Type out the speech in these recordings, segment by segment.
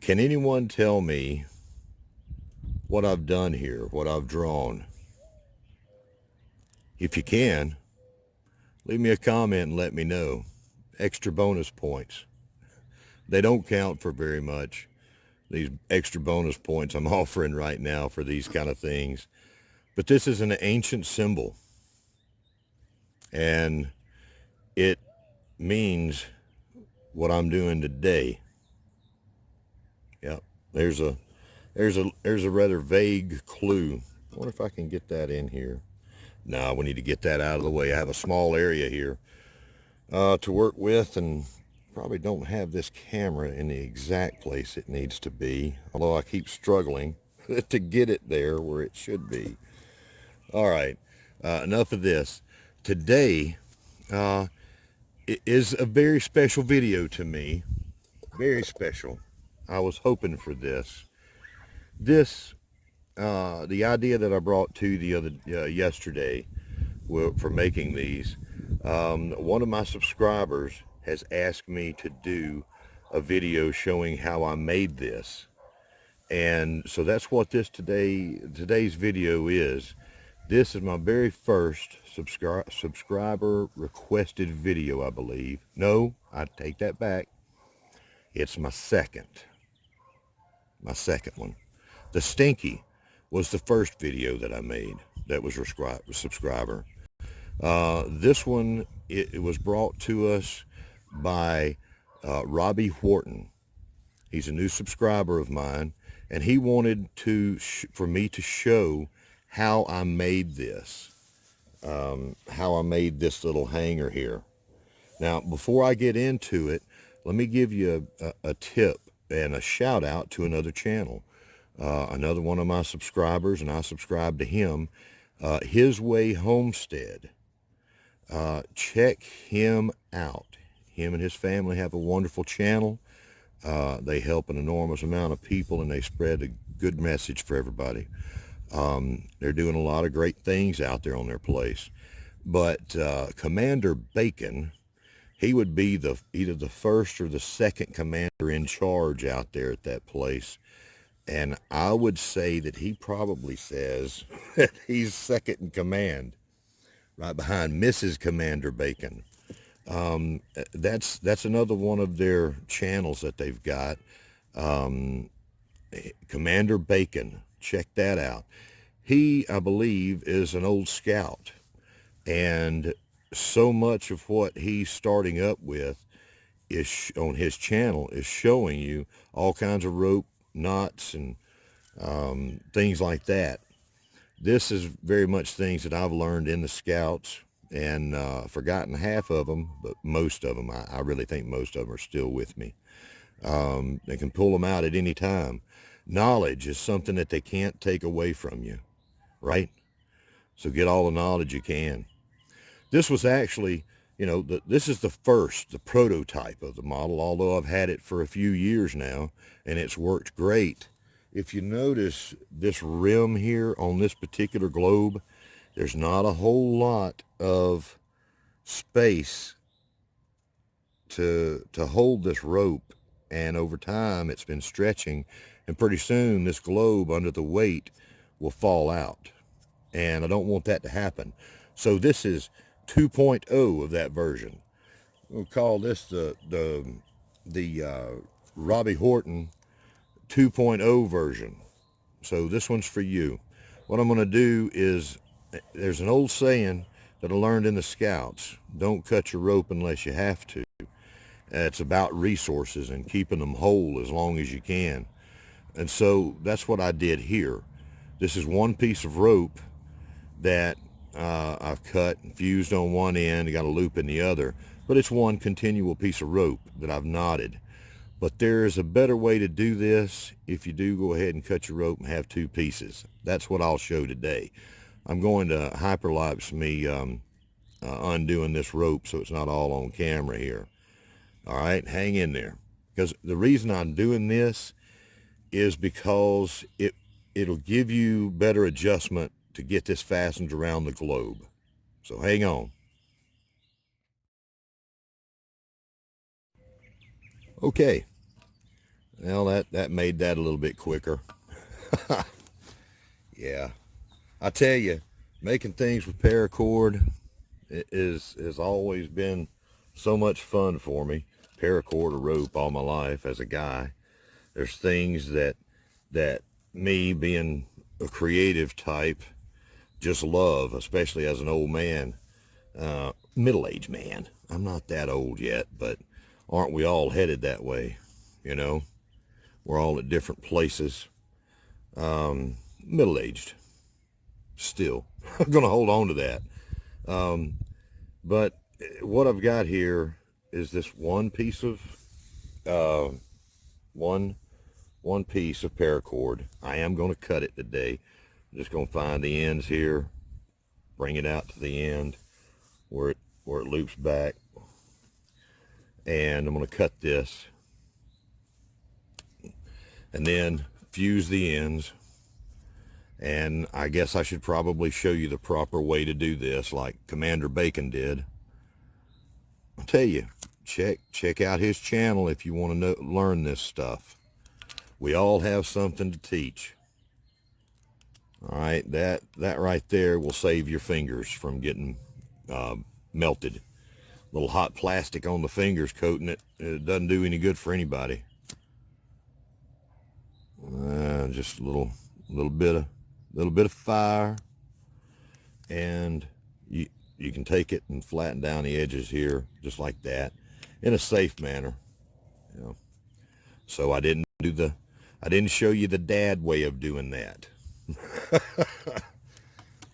Can anyone tell me what I've done here, what I've drawn? If you can, leave me a comment and let me know. Extra bonus points. They don't count for very much, these extra bonus points I'm offering right now for these kind of things. But this is an ancient symbol, and it means what I'm doing today. Yep, there's a rather vague clue. I wonder if I can get that in here. No, we need to get that out of the way. I have a small area here to work with, and probably don't have this camera in the exact place it needs to be, although I keep struggling to get it there where it should be. All right, enough of this. Today it is a very special video to me. Very special. I was hoping for this. The idea that I brought to the other yesterday for making these, one of my subscribers has asked me to do a video showing how I made this, and so that's what today's video is. This is my very first subscriber requested video, I believe. No, I take that back. It's my second one. The Stinky was the first video that I made that was a subscriber. This one, it was brought to us by Robbie Wharton. He's a new subscriber of mine, and he wanted for me to show how I made this, how I made this little hanger here. Now, before I get into it, let me give you a tip and a shout out to another channel. Another one of my subscribers, and I subscribe to him, His Way Homestead. Check him out. Him and his family have a wonderful channel. They help an enormous amount of people, and they spread a good message for everybody. They're doing a lot of great things out there on their place. But Commander Bacon, he would be either the first or the second commander in charge out there at that place. And I would say that he probably says that he's second in command, right behind Mrs. Commander Bacon. That's another one of their channels that they've got. Commander Bacon, check that out. He, I believe, is an old scout, and so much of what he's starting up with is on his channel is showing you all kinds of rope knots and things like that. This is very much things that I've learned in the Scouts, and forgotten half of them, but most of them, I really think most of them are still with me. They can pull them out at any time. Knowledge is something that they can't take away from you, right? So get all the knowledge you can. This was actually, this is the prototype of the model, although I've had it for a few years now, and it's worked great. If you notice this rim here on this particular globe, there's not a whole lot of space to hold this rope, and over time it's been stretching, and pretty soon this globe under the weight will fall out, and I don't want that to happen. So this is 2.0 of that version. We'll call this the Robbie Wharton 2.0 version. So this one's for you. What I'm going to do is, there's an old saying that I learned in the Scouts: don't cut your rope unless you have to. It's about resources and keeping them whole as long as you can. And so that's what I did here. This is one piece of rope that I've cut and fused on one end, I got a loop in the other, but it's one continual piece of rope that I've knotted. But there is a better way to do this if you do go ahead and cut your rope and have two pieces. That's what I'll show today. I'm going to hyperlapse me undoing this rope so it's not all on camera here. All right, hang in there. Because the reason I'm doing this is because it'll give you better adjustment to get this fastened around the globe. So hang on. Okay, Well, that made that a little bit quicker. Yeah, I tell you, making things with paracord has always been so much fun for me. Paracord or rope all my life as a guy. There's things that me being a creative type just love, especially as an old man, middle-aged man. I'm not that old yet, but aren't we all headed that way? You know, we're all at different places. Middle-aged, still. I'm gonna hold on to that. But what I've got here is this one piece of uh, one piece of paracord. I am going to cut it today. I'm just going to find the ends here, bring it out to the end where it loops back, and I'm going to cut this and then fuse the ends. And I guess I should probably show you the proper way to do this, like Commander Bacon did. I'll tell you, check out his channel if you want to learn this stuff. We all have something to teach. All right, that right there will save your fingers from getting melted. A little hot plastic on the fingers coating it, it doesn't do any good for anybody. Just a little bit of fire, and you can take it and flatten down the edges here just like that in a safe manner. You know. So I didn't show you the dad way of doing that.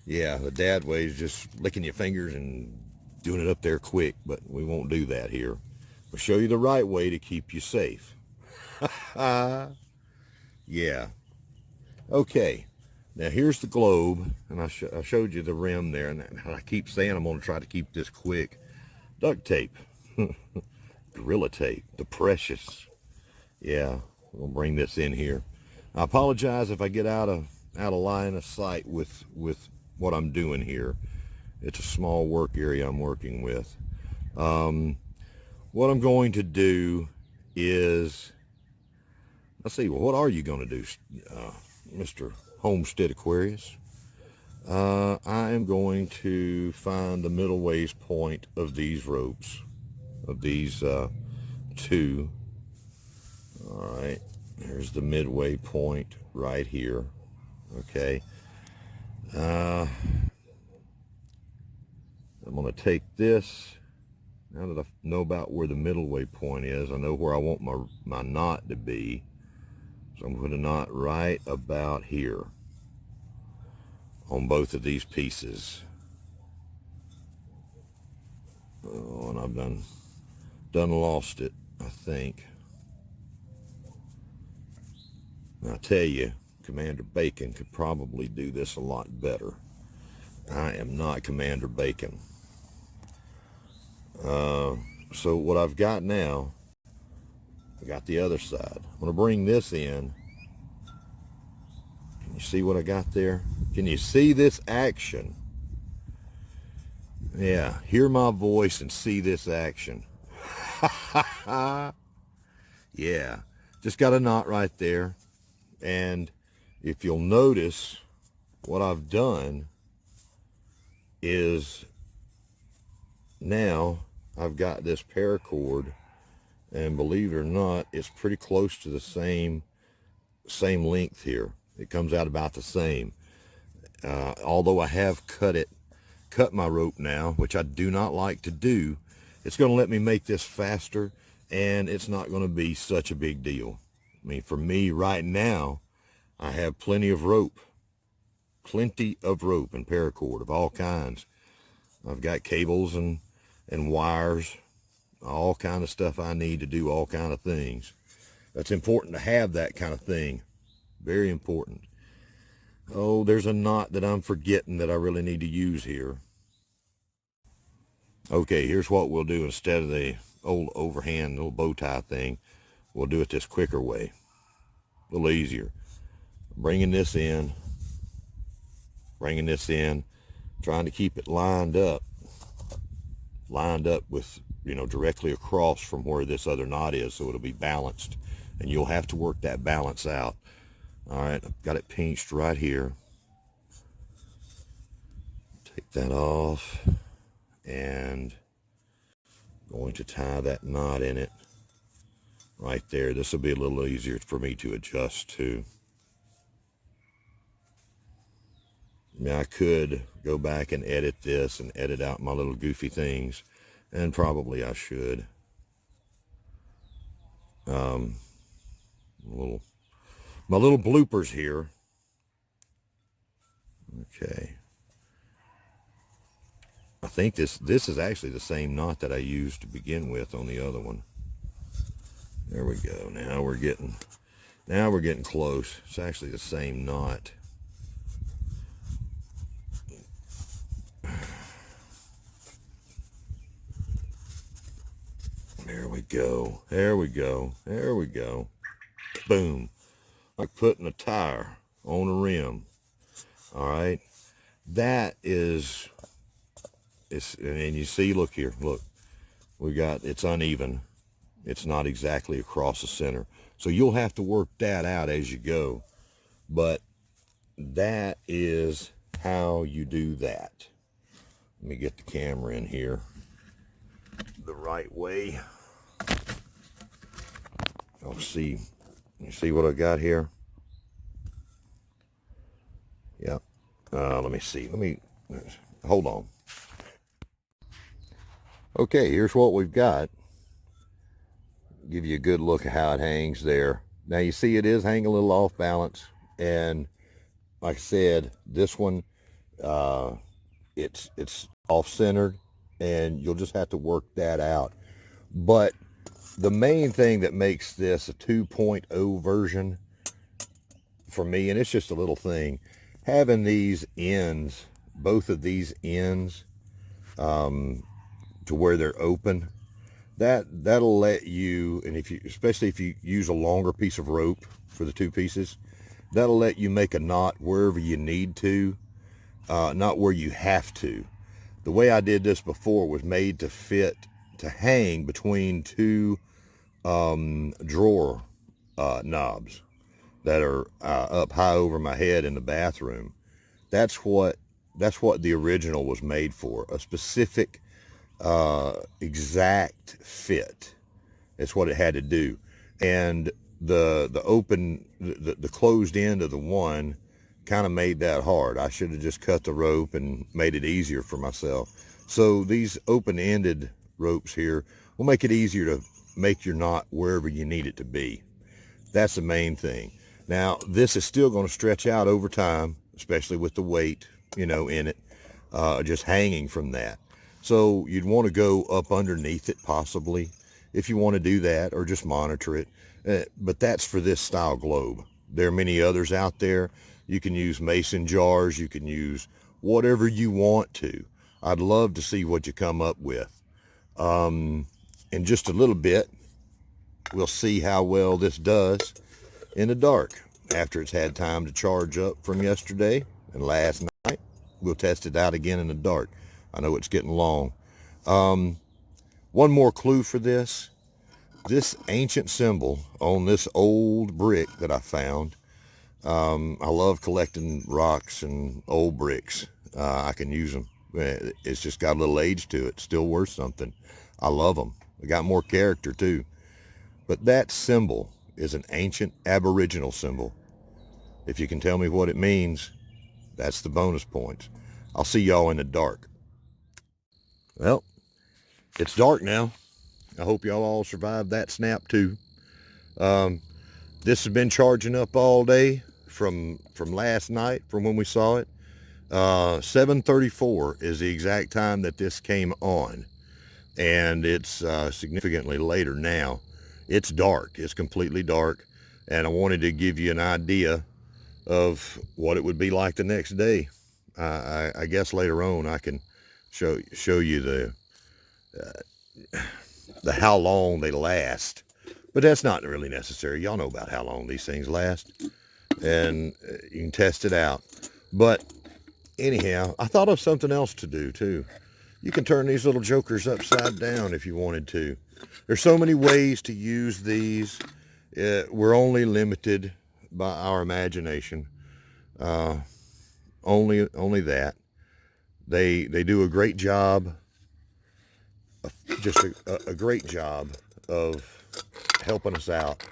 Yeah, the dad way is just licking your fingers and doing it up there quick, but we won't do that here. We'll show you the right way to keep you safe. Yeah. Okay. Now here's the globe, and I showed you the rim there, and I keep saying I'm going to try to keep this quick. Duct tape. Gorilla tape. The precious. Yeah, we'll bring this in here. I apologize if I get out of line of sight with what I'm doing here. It's a small work area I'm working with. What I'm going to do is, let's see, well, what are you going to do, Mr. Homestead Aquarius? I am going to find the middle ways point of these ropes, of these two. All right, there's the midway point right here. Okay. I'm going to take this. Now that I know about where the middle way point is, I know where I want my knot to be. So I'm going to put a knot right about here on both of these pieces. Oh, and I've done lost it, I think. And I tell you, Commander Bacon could probably do this a lot better. I am not Commander Bacon. So what I've got now, I got the other side. I'm going to bring this in. Can you see what I got there? Can you see this action? Yeah, hear my voice and see this action. Yeah, just got a knot right there. And if you'll notice, what I've done is now I've got this paracord, and believe it or not, it's pretty close to the same length here. It comes out about the same. Although I have cut my rope now, which I do not like to do, it's going to let me make this faster, and it's not going to be such a big deal. I mean, for me right now, I have plenty of rope and paracord of all kinds. I've got cables and wires, all kind of stuff I need to do all kind of things. That's important to have that kind of thing. Very important. Oh, there's a knot that I'm forgetting that I really need to use here. Okay, here's what we'll do instead of the old overhand little bow tie thing. We'll do it this quicker way. A little easier. Bringing this in, trying to keep it lined up with, directly across from where this other knot is, so it'll be balanced and you'll have to work that balance out. All right, I've got it pinched right here. Take that off, and going to tie that knot in it right there. This will be a little easier for me to adjust to. I mean, I could go back and edit this and edit out my little goofy things, and probably I should. My little bloopers here. Okay. I think this is actually the same knot that I used to begin with on the other one. There we go. Now we're getting close. It's actually the same knot. There we go. There we go. There we go. Boom. Like putting a tire on a rim. All right. That is, and you see, look here, look, it's uneven. It's not exactly across the center. So you'll have to work that out as you go. But that is how you do that. Let me get the camera in here the right way. I'll see. You see what I got here? Yep. Let me see. Hold on. Okay, here's what we've got. Give you a good look at how it hangs there. Now you see it is hanging a little off balance, and like I said, this one, it's off-centered, and you'll just have to work that out. But the main thing that makes this a 2.0 version for me, and it's just a little thing, having these ends, both of these ends, to where they're open, that'll let you, and especially if you use a longer piece of rope for the two pieces, that'll let you make a knot wherever you need to, not where you have to. The way I did this before was made to hang between two drawer knobs that are up high over my head in the bathroom. That's what the original was made for, a specific exact fit. It's what it had to do. And the closed end of the one kind of made that hard. I should have just cut the rope and made it easier for myself. So these open-ended ropes here will make it easier to make your knot wherever you need it to be. That's the main thing. Now, this is still going to stretch out over time, especially with the weight, in it, just hanging from that. So you'd want to go up underneath it possibly if you want to do that, or just monitor it. But that's for this style globe. There are many others out there. You can use mason jars. You can use whatever you want to. I'd love to see what you come up with. In just a little bit, we'll see how well this does in the dark after it's had time to charge up from yesterday and last night. We'll test it out again in the dark. I know it's getting long. One more clue for this ancient symbol on this old brick that I found. I love collecting rocks and old bricks. I can use them. It's just got a little age to it. Still worth something. I love them. They got more character too. But that symbol is an ancient Aboriginal symbol. If you can tell me what it means, that's the bonus points. I'll see y'all in the dark. Well, it's dark now. I hope y'all all survived that snap too. This has been charging up all day from last night, from when we saw it. 7:34 is the exact time that this came on, and it's significantly later now. It's dark. It's completely dark, and I wanted to give you an idea of what it would be like the next day. I guess later on I can show you the how long they last, but that's not really necessary. Y'all know about how long these things last, and you can test it out. But anyhow, I thought of something else to do too. You can turn these little jokers upside down if you wanted to. There's so many ways to use these. we're only limited by our imagination. Only that. They do a great job, just a great job of helping us out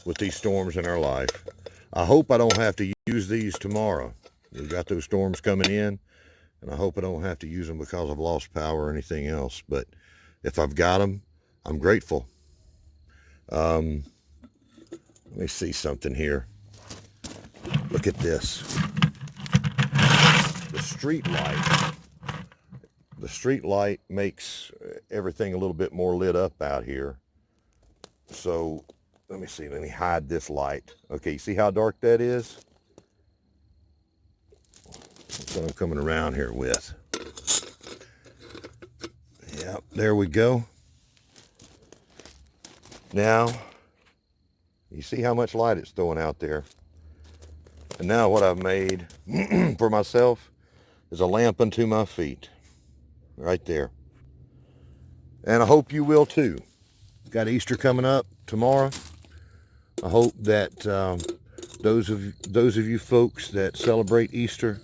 with these storms in our life. I hope I don't have to use these tomorrow. We've got those storms coming in, and I hope I don't have to use them because I've lost power or anything else. But if I've got them, I'm grateful. Let me see something here. Look at this. The street light. The street light makes everything a little bit more lit up out here. So let me see, let me hide this light. Okay, you see how dark that is? That's what I'm coming around here with. Yep, there we go. Now, you see how much light it's throwing out there. And now what I've made for myself is a lamp unto my feet. Right there. And I hope you will too. Got Easter coming up tomorrow. I hope that those of you folks that celebrate Easter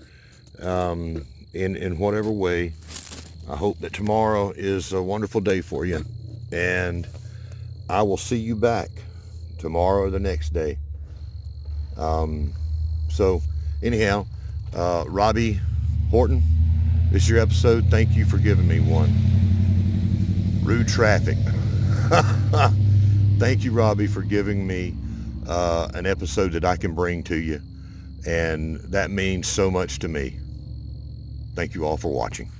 in whatever way, I hope that tomorrow is a wonderful day for you. And I will see you back tomorrow or the next day. So anyhow, Robbie Horton, this is your episode. Thank you for giving me one. Rude traffic. Thank you, Robbie, for giving me an episode that I can bring to you. And that means so much to me. Thank you all for watching.